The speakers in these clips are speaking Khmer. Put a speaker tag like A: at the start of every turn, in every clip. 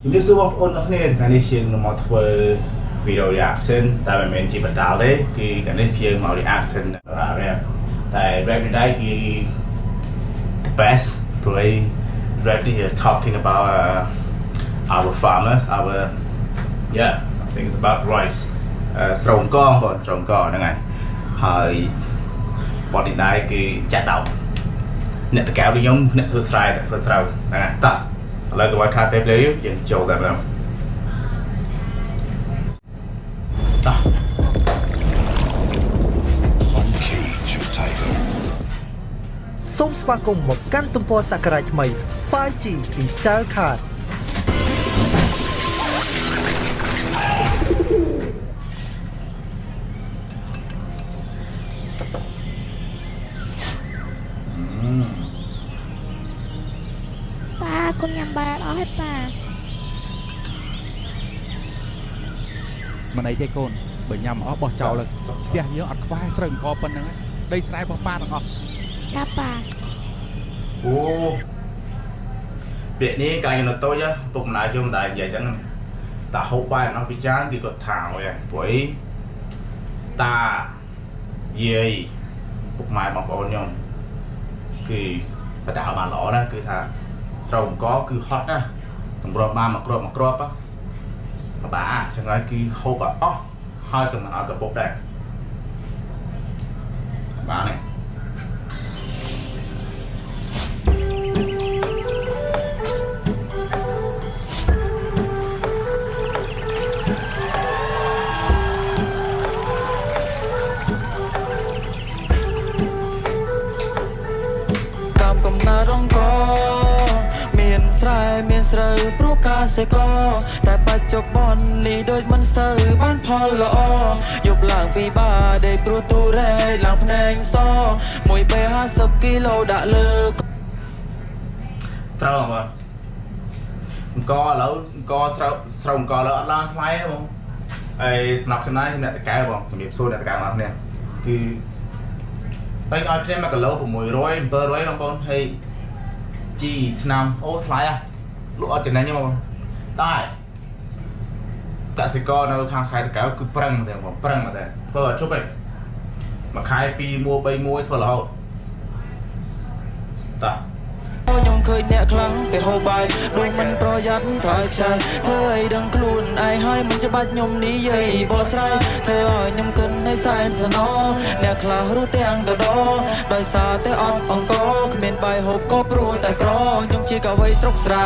A: ជំរាបសួរបងប្អូនអរគ្នាថ្ងៃនេះយើងនឹងមកធ្វើ video reaction តែមិនមែនជាបណ្ដាលទេគឺថ្ងៃនេះយើងមក reaction rap តែ rap នេះដែរគឺ the best ព្រោះ rap នេះ is talking about our farmers our something is about rice ស្រោមកងបងស្រោមកងហ្នឹងហើយបទនេះដែរគឺចាក់ដោតអ្នកតកៅដូចខ្ញុំអ្នកធ្វើស្រែធ្វើស្រូវហ្នឹងតោះឥឡូវទៅឲ្យខាតពេលយើងចូលតែម្ដងតោះ
B: សូមស្វាគមន៍មកកាន់ទំព័រសក្ការៈថ្មី 5G ពី Cell Card
C: ប៉ាគុំញ៉ាំបាយអត់ហើយប៉ា
D: មិនអីទេកូនបើញ៉ាំអស់បោះចោលលើផ្ទះយើងអត់ខ្វះស្រូវអង្គប៉ុណ្្នឹងដីស្រែរបស់ប៉ាទាំងអស់
C: ចាប៉ា
A: អូពាក្យនេះកាលខ្ញុំនៅតូចពុកម្ដាយខ្ញុំមិនដែរនិយាយចឹងតាហូបបាយអត់ពីចានគឺគាត់ថាអើយព្រោះតាយាយពុកម៉ែបងប្អូនខ្ញុំគឺបដាល់បានល្អណាស់គឺថាស្រោមកគឺហត់ណាស់តម្រាប់បានមកគ្រាប់ពិបាកចឹងហើយគឺហូបអស់ហើយក៏មិនអត់កពុកដែរបានទេ
E: តាមកំណើតអង្គមានស្រែមានស្រូវព្រោះកសិករតែបច្ចុប្បន្ននេះដូចមិនសូវបានផលល្អយប់ឡើងពីបាដេកព្រោះទូរ៉េឡើងភ្នែកសមួយបេ50គីឡូដាក់លើ
A: ត្រូវបងអង្គឥឡូវអង្គស្រោអង្គឥឡូវអត់ឡើងថ្លៃទេបងហើយស្នប់ចំណាយអ្នកតកែបងជំរាបសួរអ្នកតកែមកគ្នាគឺហើយឲ្យគ្នា1គីឡូ600 700បងប្អូនហើយជីឆ្នាំអូថ្លៃលក់អត់ចំណេញទេបងតែកសិករនៅខាងខេត្តតកែវគឺប្រឹងតែបងប្រឹងតែធ្វើអត់ជប់ទេមួយខែ2មួ3មួធ្វើរហូតតោះ
E: ខ្ញុំឃើញអ្នកខ្លាំងពេលហូបបាយដូចមិនប្រយ័ត្នថយខ្ចាយធ្វើឲ្យដឹងខ្លួនឯងហើយមិនច្បាច់ខ្ញុំនិយាយបោះស្រាយធ្វើឲ្យខ្ញុំគិតនៅសែនសណោអ្នកខ្លះរស់ទាំងតដោដោយសារតែអត់អង្គគ្មានបាយហូបក៏ព្រោះតែក្រខ្ញុំជាកវីស្រុកស្រែ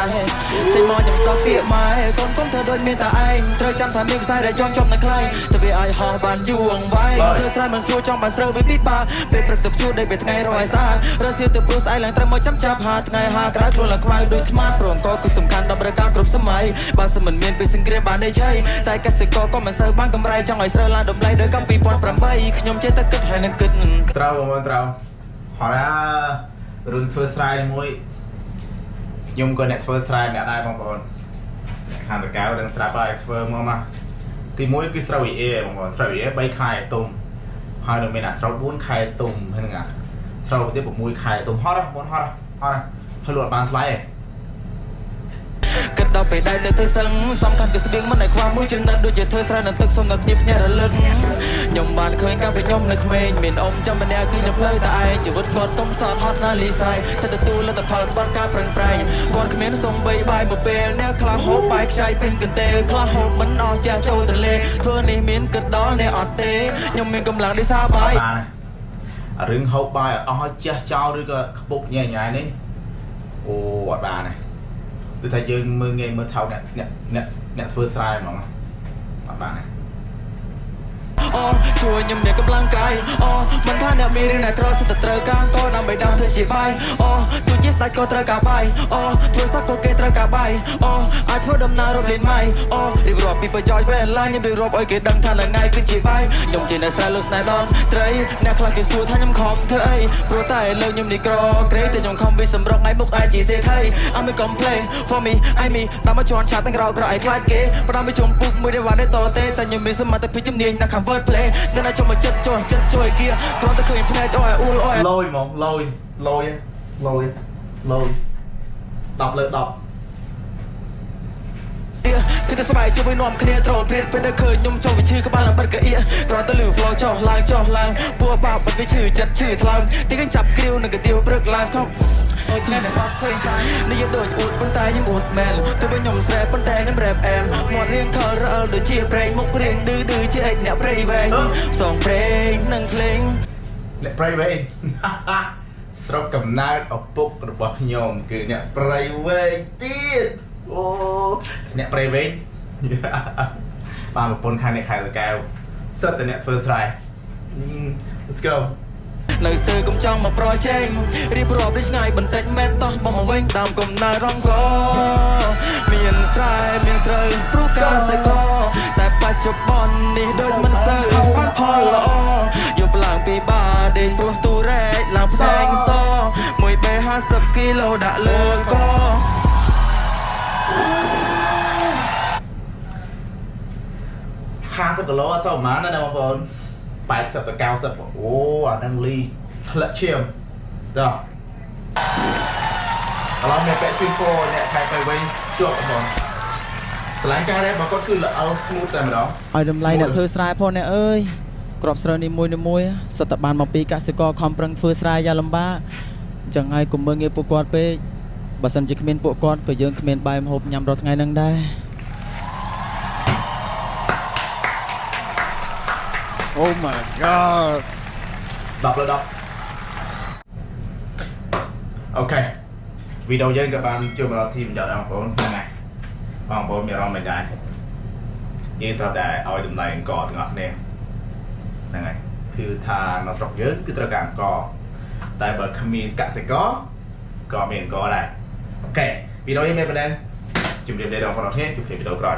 E: ចេញមកខ្ញុំស្ដាប់ពាក្យម៉ែកូនកុំធ្វើដូចមានតែឯងត្រូវចាំថាមានខ្សែដែលជាប់នៅខ្លៃទៅវាអាចហោះបានយូរអង្វែងធ្វើស្រែមិនស្រួលចង់បានស្រូវវាពិបាកពេលព្រឹកទៅជួដេកពេលថ្ងៃរកឲ្យស្អាតរសៀលទៅព្រោះស្អែកឡើងត្រូវមកចាប់ហាថ្ងៃហាក្រៅខ្លួនឡើងខ្មៅដូចថ្មព្រមក៏គឺសំខាន់ដល់ប្រការគ្រប់សម័យបើសិនមិនមានពេលសង្គ្រាមបានជ័យតែកសិករក៏មិនសូវបានកម្រៃចង់ឲ្យស្រូវឡើងតម្លៃដោយកំ2008ខ្ញុំចេះតែគិតហើយនឹងគិត
A: ត្រូវបងត្រូវហើយរឿងធ្វើស្រែមួយខ្ញុំក៏អ្នកធ្វើស្រែអ្នកដែរបងប្អូនខាងតកៅដឹងស្រាប់ហើយធ្វើមកទី1គឺស្រូវ EA បងប្អូនស្រូវ EA 3ខែទុំហើយនៅមានអាស្រូវ4ខែទុំហើយនឹងអាស្រូវទៀត6ខែទុំហត់បងហត់ហើយលក់បានថ្លៃឯង
E: គិតដល់ពេលដែរទៅធ្វើសឹងសំខាន់គឺស្បៀងមិនឲ្យខ្វះមួយចំណិតដូចជាធ្វើស្រែនៅទឹកសុំដល់គ្នាភ្ញាក់រលឹកខ្ញុំបានឃើញកាលពីខ្ញុំនៅក្មេងមានអ៊ំចាំម្នាក់គឺនៅផ្លូវតែឯងជីវិតគាត់ទុំសតហត់ណាលីសៃតែទទួលលទ្ធផលក្បត់ការប្រឹងប្រែងគាត់គ្មានសំបីបាយមួយពេលអ្នកខ្លះហូបបាយខ្ចីពេញកន្ទេលខ្លះហូបមិនអស់ចាស់ចូលទៅលេធ្វើនេះមានគិតដល់អ្នកអត់ទេខ្ញុំមានកម្លាំងដោយសារបាយ
A: រឿងហូបបាយអស់ឲ្យចាស់ចោលឬក៏ខ្ពុកញ៉ៃនេះអូអត់បានទេគឺថាយើងមើលងាយមើលថោកអ្នកធ្វើស្រែហ្មងអត់បានទេ
E: ជួយខ្ញុំអ្នកកម្លាំងកាយមិនថាអ្នកមានរឿងណាក្រសុទ្ធតែត្រូវការក៏ដើម្បីដើមធ្វើជាបាយទោះជាស្ដេចក៏ត្រូវការបាយធ្វើសក់ក៏គេត្រូវការបាយអាចធ្វើដំណើររត់លេងម៉ៃរៀបរាប់ពីប្រយោជន៍វេលាខ្ញុំរៀបរាប់ឲ្យគេដឹងថាថ្ងៃថ្ងៃគឺជាបាយខ្ញុំជាអ្នកស្រែលុស្នេហ៍ដល់ត្រីអ្នកខ្លះគេសួរថាខ្ញុំខំធ្វើអីព្រោះតែលើខ្ញុំនេះក្រក្រេតែខ្ញុំខំវិសម្រុកថ្ងៃមុខអាចជាសេដ្ឋី I'm a complain for me I me តាមមកជន់ឆាទាំងក្រោយឲ្យខ្លាចគេផ្ដាំមកជុំពុកមួយដែលវ៉ាទេតទេតែខ្ញុំមានសមត្ថភាពជំនាញនៅខាង word play នៅណាចូលមកចិត្តជួយគៀគ្រាន់តែឃើញភ្នែកអស់អ៊ូលអស់
A: លយហ្មងលយ10លើ10
E: គឺតែស្បែកជួយនាំគ្នាត្រោតព្រាតពេលដែលឃើញខ្ញុំចុះវិឈឺក្បាលឡើងបាត់កអៀក្រទៅលឺ flow ចុះឡើងពួកបាបបាត់វាឈឺចិត្តឈឺថ្លើមទីកញ្ចាប់គ្រាវនឹងកាទៀវព្រឹកឡើងក្នុងអូគ្នាតែបាត់ឃើញសាយនេះយកដូចអួតប៉ុន្តែខ្ញុំអួតមែនទោះបីខ្ញុំស្រែប៉ុន្តែខ្ញុំរ៉េបអែមមាត់រៀងខលរអល់ដូចជាប្រេងមុខរៀងឌឺជាអេចអ្នកព្រៃវែងផ្សងប្រេងនឹងភ្លេង
A: អ្នកប្រៃវែង ស្រុកកំណើតឪពុករបស់ខ្ញុំគឺអ្នកប្រៃវែងទៀតអូអ្នកប្រៃវែង បានប្រពន្ធខាងអ្នកខែតកែវសិតតែអ្នកធ្វើស្រែ Let's go
E: នៅស្ទើរកុំចង់មកប្រជែងរៀបរាប់ដូចឆ្ងាយបន្តិចមែនតោះបងមកវិញតាមកំណើរងកមានស្រែមានស្រូវព្រោះការសេកតែបច្ចុប្បន្ននេះដូចមិនសូវបានផលល្អយកឡើងពីបាដេកព្រោះទូរែកឡើងផ្សេងស1 B 50 គីឡូដាក់លើក
A: 50 គីឡូអត់សូវប៉ុន្មានណាបងប្អូន 80 ទៅ 90 អូអាហ្នឹងលីធ្លាក់ឈាមតោះឥឡូវមានពាក់ពីពោអ្នកខែទៅវិញជាប់បងប្អូនស្រឡាញ់ការរ៉េបរបស់គាត់គឺល្អ smooth តែម្ដង
E: ឲ្យតម្លៃអ្នកធ្វើស្រែផងអ្នកអើយក្របស្រូវនីមួយសុទ្ធតែបានមកពីកសិករខំប្រឹងធ្វើស្រែយ៉ាងលំបាកអញ្ចឹងហើយកុំមើលងាយពួកគាត់ពេកបើសិនជាគ្មានពួកគាត់ក៏យើងគ្មានបាយម្ហូបញ៉ាំរាល់ថ្ងៃហ្នឹងដែរ
D: Oh my god
A: 10 លើ 10 អូខេវីដេអូយើងក៏បានជួបមកដល់ទីបញ្ចប់ដែរបងប្អូនហ្នឹងហើយបងប្អូនមានអារម្មណ៍មិនដែរយើងត្រូវតែឲ្យតម្លៃអង្គទាំងអស់គ្នាហ្នឹងហើយគឺថានៅស្រុកយើងគឺត្រូវការអង្គតែបើគ្មានកសិករក៏មានអង្គដែរអូខេវីដេអូយើងមានប៉ុណ្ណឹងជម្រាបលាដល់បងប្អូនគ្នាជួបគ្នាវីដេអូក្រោយ